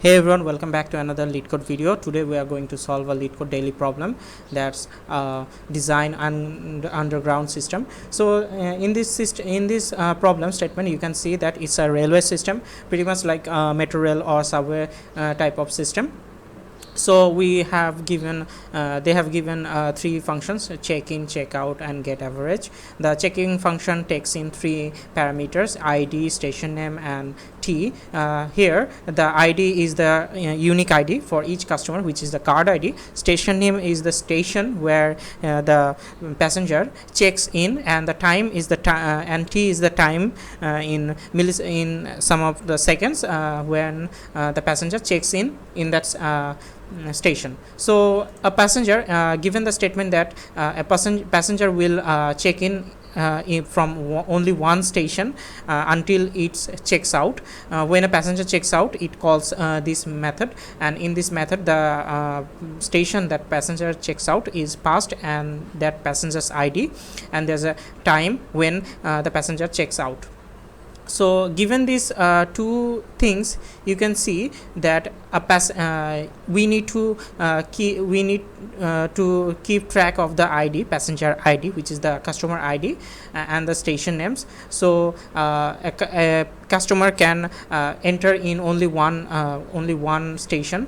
Hey everyone, welcome back to another Leetcode video. Today we are going to solve a Leetcode daily problem, that's design and underground system. So in this problem statement, you can see that it's a railway system, pretty much like metro rail or subway type of system. So we have given they have given three functions: check in, check out, and get average. The checking function takes in three parameters: id, station name, and t. Here the id is the unique id for each customer, which is the card id. Station name is the station where the passenger checks in, and the time is the time, and t is the time in some of the seconds when the passenger checks in that station. So a passenger, given the statement that a passenger will check in from only one station until it checks out. When a passenger checks out, it calls this method, and in this method the station that passenger checks out is passed, and that passenger's id, and there's a time when the passenger checks out. So given these two things, you can see that we need to keep track of the id, passenger id, which is the customer id, and the station names. So a customer can enter in only one station.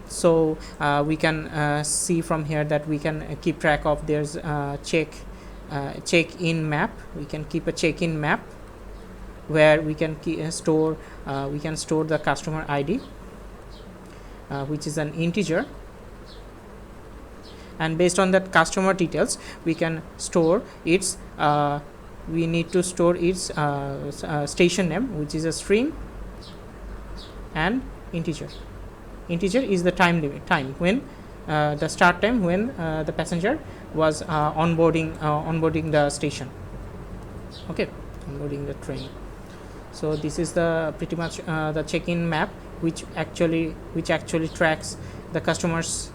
So we can see from here that we can keep track of there's check-in map. We can keep a check-in map where we can store the customer id, which is an integer, and based on that customer details we can store its we need to store its station name, which is a string, and integer is the time limit, when the start time when the passenger was onboarding the station, onboarding the train. So this is the pretty much the check-in map, which actually tracks the customer's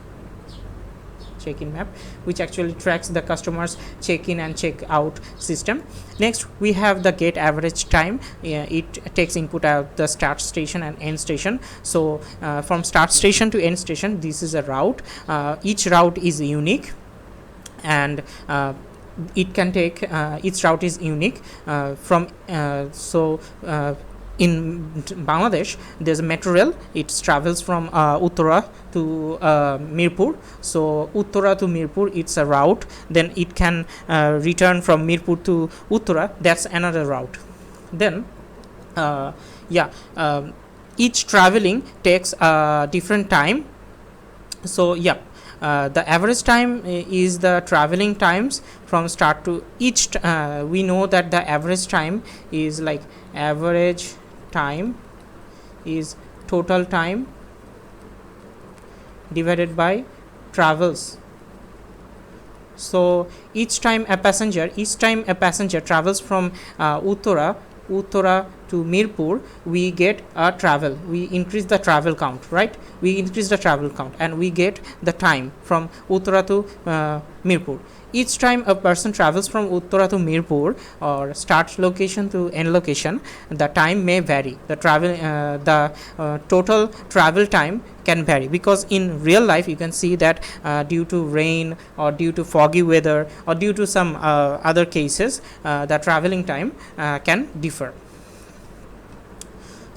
check-in map, which actually tracks the customer's check-in and check-out system. Next, we have the get average time. It takes input out the start station and end station. So from start station to end station, this is a route. Each route is unique, and it can take each route is unique from in Bangladesh there's a metro rail. It travels from Uttara to Mirpur. So Uttara to Mirpur, it's a route. Then it can return from Mirpur to Uttara. That's another route. Then each traveling takes a different time. So the average time is the traveling times from start to each. We know that the average time is like average time is total time divided by travels. So each time a passenger travels from Uttara to Mirpur, we get a travel. We increase the travel count, right? And we get the time from Uttara to Mirpur. Each time a person travels from Uttara to Mirpur, or start location to end location, the time may vary. The total travel time can vary, because in real life you can see that due to rain or due to foggy weather or due to some other cases, the traveling time can differ.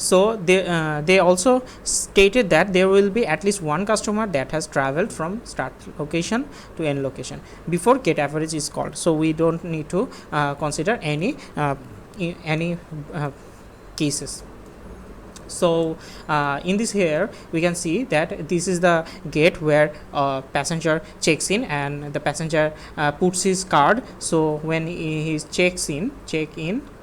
So they also stated that there will be at least one customer that has traveled from start location to end location before get average is called. So we don't need to consider any cases. So in this here we can see that this is the gate where passenger checks in, and the passenger puts his card. So when he checks in,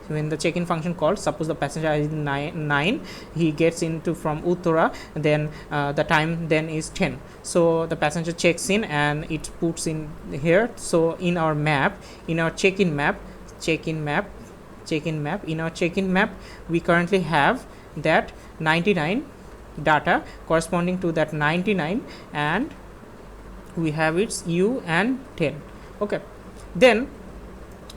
when the check-in function called, suppose the passenger is 9, he gets into from Uttara, then the time then is 10. So the passenger checks in and it puts in here. So in our map, in our check-in map, we currently have that 99 data corresponding to that 99, and we have its u and 10. Then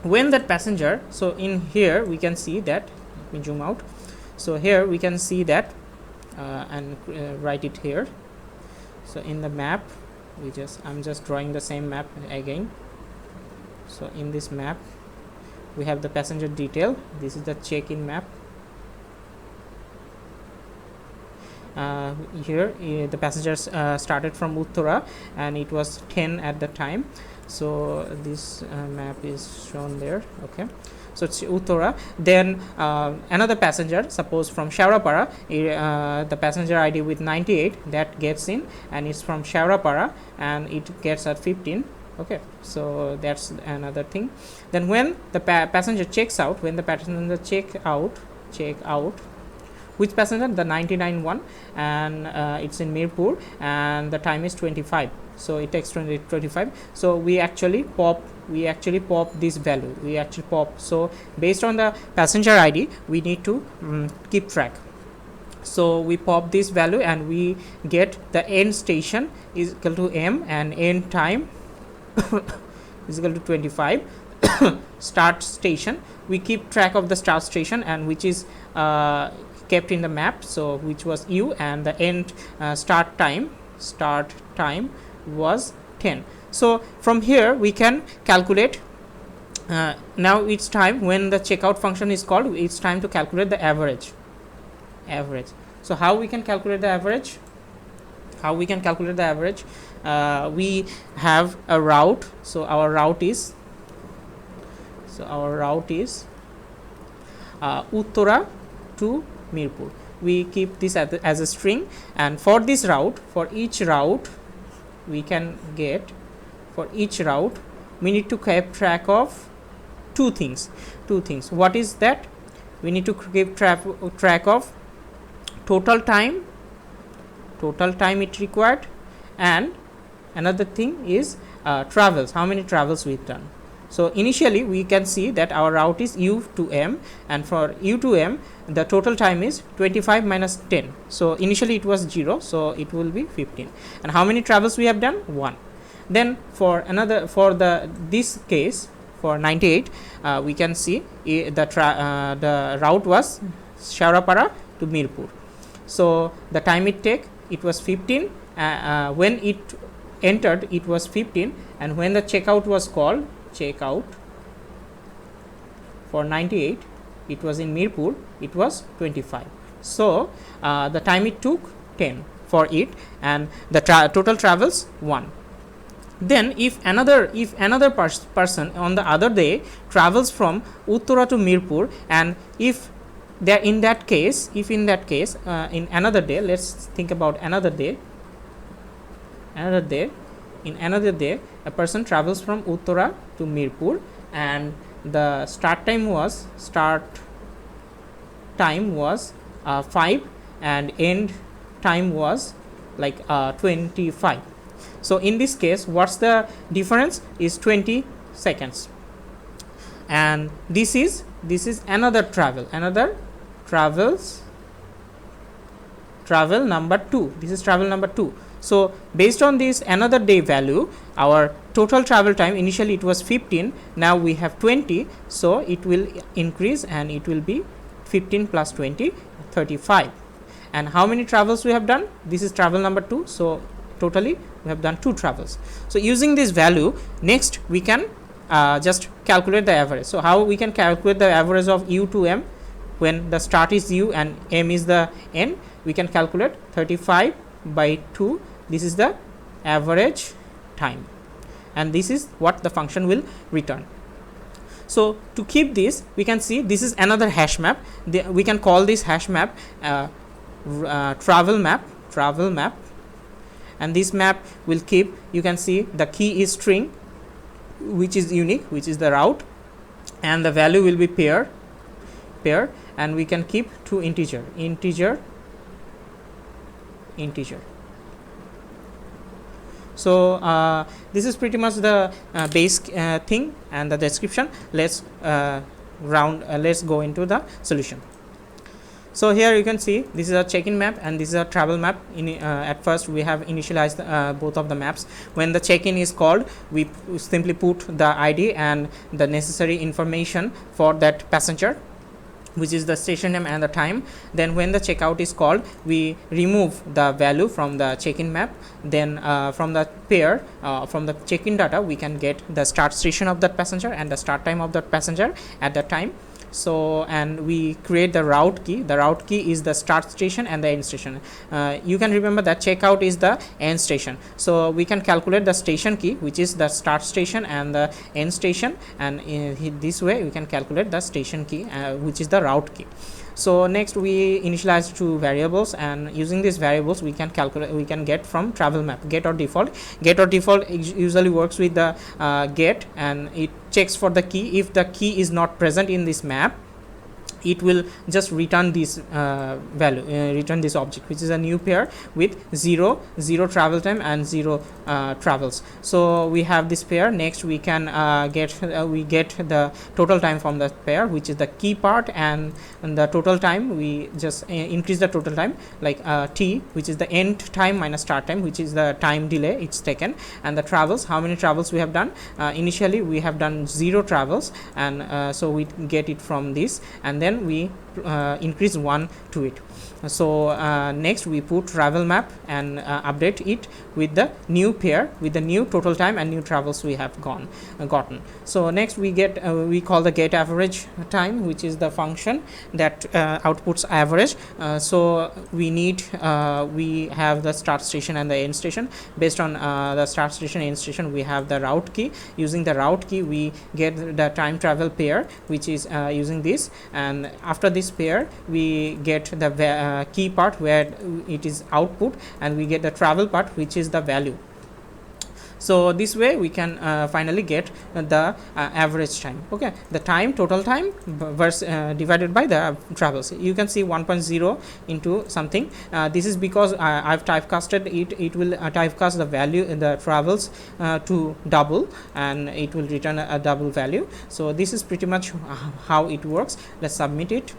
when that passenger, so in here we can see that, let me zoom out. So here we can see that and write it here. So in the map, I'm just drawing the same map again. So in this map we have the passenger detail. This is the check-in map. Here the passengers started from Uttara and it was 10 at the time. So this map is shown there. Okay, so it's Uttara. Then another passenger, suppose from Shaurapara, the passenger ID with 98 that gets in, and it's from Shaurapara and it gets at 15. Okay, so that's another thing. Then when the passenger checks out, which passenger? The 99 one, and it's in Mirpur and the time is 25. So it takes 25. So we actually pop this value. So based on the passenger ID, we need to keep track. So we pop this value and we get the end station is equal to M and end time is equal to 25. Start station, we keep track of the start station and which is kept in the map, so which was U, and the end start time was 10. So from here we can calculate. Now it's time, when the checkout function is called, it's time to calculate the average. So how we can calculate the average? We have a route. So our route is Uttara to Mirpur. We keep this as a string, and for each route we need to keep track of two things. What is that? We need to keep track of total time it required, and another thing is travels, how many travels we've done. So initially we can see that our route is U to M, and for U to M the total time is 25 minus 10. So initially it was 0, so it will be 15. And how many travels we have done? 1. Then for this case, for 98, we can see the route was Shaurapara to Mirpur. So the time it was 15. When it entered, it was 15, and when the checkout was called, for 98, it was in Mirpur, it was 25. So the time it took 10 for it, and the total travels 1. Then if another person on the other day travels from Uttara to Mirpur, and if in another day, let's think about another day. In another day, a person travels from Uttara to Mirpur, and the start time was 5 and end time was like 25. So in this case, what's the difference? Is 20 seconds. And this is another travel number 2. This is travel number 2. So based on this another day value, our total travel time, initially it was 15, now we have 20, so it will increase and it will be 15 plus 20, 35. And how many travels we have done? This is travel number 2, so totally we have done 2 travels. So using this value, next we can just calculate the average. So how we can calculate the average of U to M? When the start is U and M is the end, we can calculate 35 by 2. This is the average time, and this is what the function will return. So to keep this, we can see this is another hash map. We can call this hash map travel map, and this map will keep, you can see the key is string, which is unique, which is the route, and the value will be pair, and we can keep 2 integer. So this is pretty much the base thing and the description. Let's go into the solution. So here you can see this is a check-in map and this is a travel map. At first we have initialized both of the maps. When the check-in is called, we simply put the ID and the necessary information for that passenger. which is the station name and the time. Then when the checkout is called, we remove the value from the check-in map. Then from the pair, from the check-in data, we can get the start station of that passenger and the start time of that passenger at that time. So, and we create the route key. The route key is the start station and the end station. You can remember that checkout is the end station, so we can calculate the station key, which is the start station and the end station, and in this way we can calculate the station key, which is the route key. So next we initialize two variables, and using these variables we can calculate, we can get from travel map get or default. Get or default usually works with the get, and it checks for the key. If the key is not present in this map, it will just return this value, return this object, which is a new pair with 0 travel time and 0 travels. So we have this pair. Next we can get the total time from the pair, which is the key part, and the total time we just increase the total time, like t, which is the end time minus start time, which is the time delay it's taken, and the travels, how many travels we have done. Initially we have done 0 travels, and so we get it from this, and then we increase 1 to it. So next we put travel map and update it with the new pair with the new total time and new travels we have gotten. So next we get we call the get average time, which is the function that outputs average. So we need we have the start station and the end station. Based on the start station, end station, we have the route key. Using the route key we get the time travel pair, which is using this, and after this pair we get the key part where it is output, and we get the travel part, which is the value. So this way we can finally get the average time. Okay, the time, total time versus divided by the travels. You can see 1.0 into something. This is because I've typecasted it. It will typecast the value in the travels to double, and it will return a double value. So this is pretty much how it works. Let's submit it.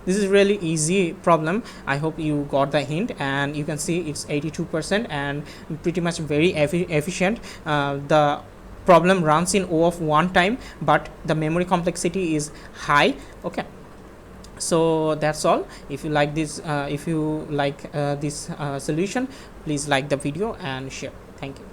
This is really easy problem. I hope you got the hint, and you can see it's 82% and pretty much very efficient. The problem runs in O of 1 time, but the memory complexity is high. Okay, so that's all. If you like this this solution, please like the video and share. Thank you.